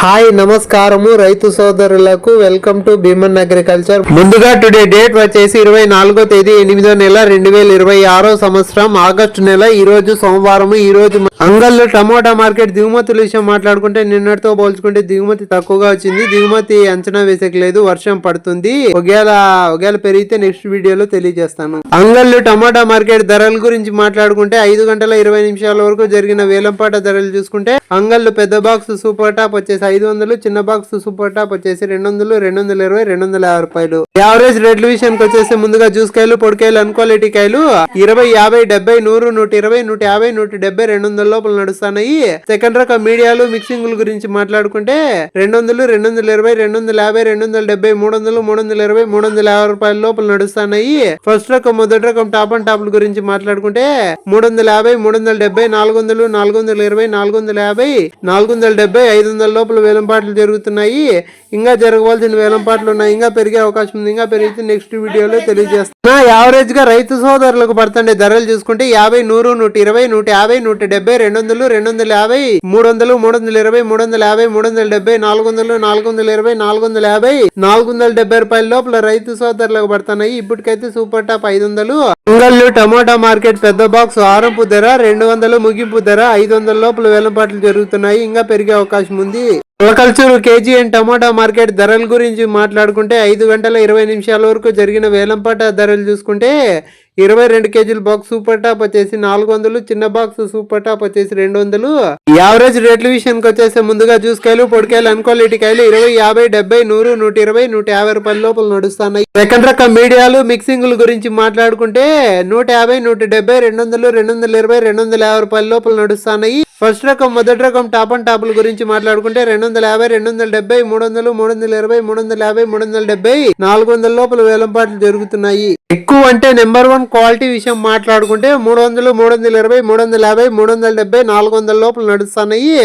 Hi నమస్కారము రైతు సోదరులకు వెల్కమ్ టు భీమన్ అగ్రికల్చర్. ముందుగా టుడే డేట్ వచ్చేసి 24వ తేదీ 8వ నెల 2026 సంవత్సరం ఆగస్టు నెల. ఈ రోజు సోమవారం. ఈ రోజు అంగళ్ళు టమోటా మార్కెట్ దిగుమతుల విషయం మాట్లాడుకుంటే నిన్నటితో పోల్చుకుంటే దిగుమతి తక్కువగా వచ్చింది. దిగుమతి అంచనా వేసేయలేదు, వర్షం పడుతుంది. ఒకవేళ పెరిగితే నెక్స్ట్ వీడియోలో తెలియజేస్తాను. అంగళ్ళు టమోటా మార్కెట్ ధరల గురించి మాట్లాడుకుంటే 5 గంటల 20 నిమిషాల వరకు జరిగిన వేలంపాట ధరలు చూసుకుంటే అంగళ్ళు పెద్ద బాక్స్ సూపర్ టాప్ వచ్చేసి 500, చిన్న బాక్స్ సూపర్ టాప్ వచ్చేసి 200, 220, 250 రూపాయలు. యావరేజ్ రేట్ల విషయానికి వచ్చేసి ముందుగా జ్యూస్ కాయలు, పొడికాయలు, అన్క్వాలిటీ కాయలు 20, 50, 70, 100, 120, 150, 170, 200 లోపల నడుస్తున్నాయి. సెకండ్ రకం మీడియాలు, మిక్సింగ్ల గురించి మాట్లాడుకుంటే 200, 220, 250, 270, 300, 320, 350 రూపాయల లోపల నడుస్తున్నాయి. ఫస్ట్ రకం, మొదటి రకం టాప్ అండ్ టాప్ల గురించి మాట్లాడుకుంటే 350, 370, 400, 420, 450, 470, 500 లోపల వేలంపాట్లు జరుగుతున్నాయి. ఇంకా జరగవలసిన వేలంపాట్లు ఉన్నాయి. ఇంకా పెరిగే అవకాశం ఉంది. ఇంకా పెరిగితే నెక్స్ట్ వీడియోలో తెలియజేస్తున్నా. యావరేజ్ గా రైతు సోదరులకు పడుతుండే ధరలు చూసుకుంటే 50, 100, 120, 150, 170, 200, 250, 300, 320, 350, 370, 400, 420, 450, 470 రూపాయల లోపల రైతు సోదరులకు పడుతున్నాయి. ఇప్పటికైతే సూపర్ టాప్ 500. అంగళ్ళు టమోటా మార్కెట్ పెద్ద బాక్స్ ఆరంపు ధర 200, ముగింపు ధర 500 లోపల వేలంపాట్లు జరుగుతున్నాయి. ఇంకా పెరిగే అవకాశం ఉంది. Agriculture KG and tomato market ధరల గురించి మాట్లాడుకుంటే 5 గంటల 20 నిమిషాల వరకు జరిగిన వేలంపాట ధరలు చూసుకుంటే 22 కేజీల బాక్స్ సూపర్ టాప్ వచ్చేసి 400, చిన్న బాక్స్ సూపర్ టాప్ వచ్చేసి 200. యావరేజ్ రేట్ల విషయానికి వచ్చేసి ముందుగా జ్యూస్ కాయలు, పొడికాయలు, అన్క్వాలిటీ కాయలు 20, 50, 70, 100, 120, 150 రూపాయల లోపల నడుస్తున్నాయి. సెకండ్ రకం మీడియాలు, మిక్సింగ్ల గురించి మాట్లాడుకుంటే 150, 170, 200, 220, 250 రూపాయల లోపల నడుస్తున్నాయి. ఫస్ట్ రకం, మొదటి రకం టాప్ అండ్ టాప్ల గురించి మాట్లాడుకుంటే 250, 270, 300, 320, 350, 370, 400 లోపల వేలంపాట్లు జరుగుతున్నాయి. ఎక్కువ అంటే నెంబర్ 1 క్వాలిటీ విషయం మాట్లాడుకుంటే 300, 320, 350, 370, 400 లోపల నడుస్తున్నాయి.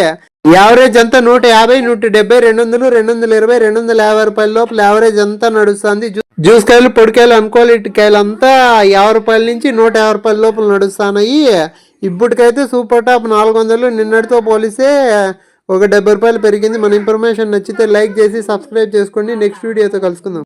యావరేజ్ అంతా 150, 170, 200, 220, 250 రూపాయల లోపల యావరేజ్ అంతా నడుస్తుంది. జ్యూస్ కాయలు, పొడికాయలు, అన్క్వాలిటీ కాయలు అంతా 50 రూపాయల నుంచి 150 రూపాయల లోపల నడుస్తున్నాయి. ఇప్పటికైతే సూపర్ టాప్ 400. నిన్నటితో పోలిస్తే ఒక 70 రూపాయలు పెరిగింది. మన ఇన్ఫర్మేషన్ నచ్చితే లైక్ చేసి సబ్స్క్రైబ్ చేసుకోండి. నెక్స్ట్ వీడియోతో కలుసుకుందాం.